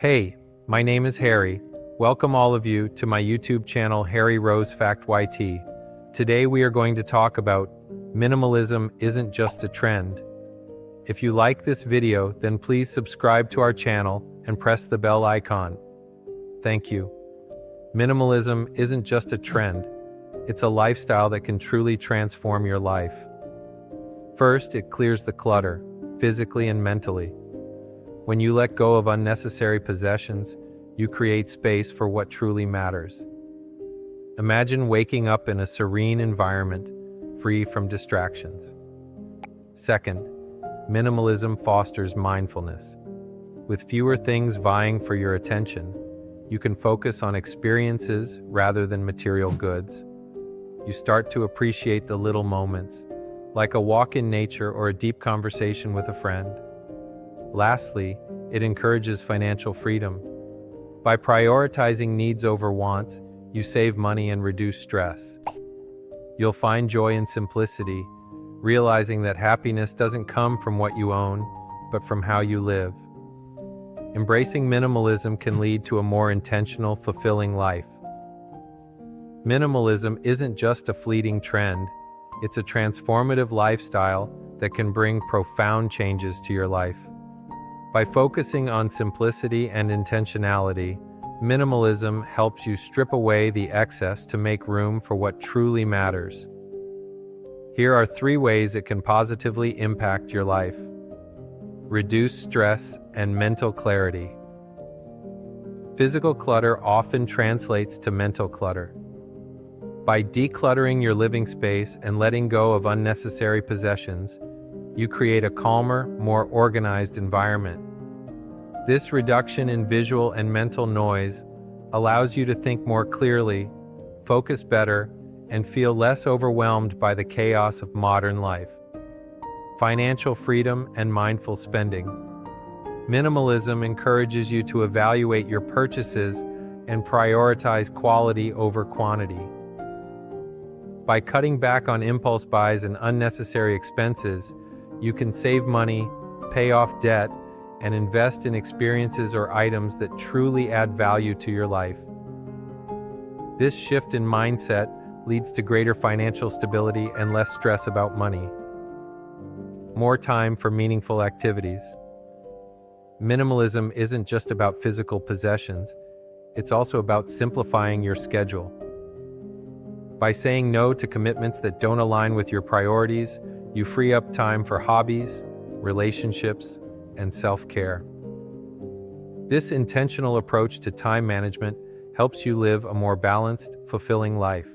Hey, my name is Harry. Welcome all of you to my YouTube channel Harry Rose Fact YT. Today we are going to talk about minimalism isn't just a trend. If you like this video, then please subscribe to our channel and press the bell icon. Thank you. Minimalism isn't just a trend. It's a lifestyle that can truly transform your life. First, it clears the clutter, physically and mentally. When you let go of unnecessary possessions, you create space for what truly matters. Imagine waking up in a serene environment, free from distractions. Second, minimalism fosters mindfulness. With fewer things vying for your attention, you can focus on experiences rather than material goods. You start to appreciate the little moments, like a walk in nature or a deep conversation with a friend. Lastly, it encourages financial freedom. By prioritizing needs over wants, you save money and reduce stress. You'll find joy in simplicity, realizing that happiness doesn't come from what you own, but from how you live. Embracing minimalism can lead to a more intentional, fulfilling life. Minimalism isn't just a fleeting trend, it's a transformative lifestyle that can bring profound changes to your life. By focusing on simplicity and intentionality, minimalism helps you strip away the excess to make room for what truly matters. Here are 3 ways it can positively impact your life. Reduce stress and mental clarity. Physical clutter often translates to mental clutter. By decluttering your living space and letting go of unnecessary possessions, you create a calmer, more organized environment. This reduction in visual and mental noise allows you to think more clearly, focus better, and feel less overwhelmed by the chaos of modern life. Financial freedom and mindful spending. Minimalism encourages you to evaluate your purchases and prioritize quality over quantity. By cutting back on impulse buys and unnecessary expenses, you can save money, pay off debt, and invest in experiences or items that truly add value to your life. This shift in mindset leads to greater financial stability and less stress about money. More time for meaningful activities. Minimalism isn't just about physical possessions, it's also about simplifying your schedule. By saying no to commitments that don't align with your priorities, you free up time for hobbies, relationships, and self-care. This intentional approach to time management helps you live a more balanced, fulfilling life.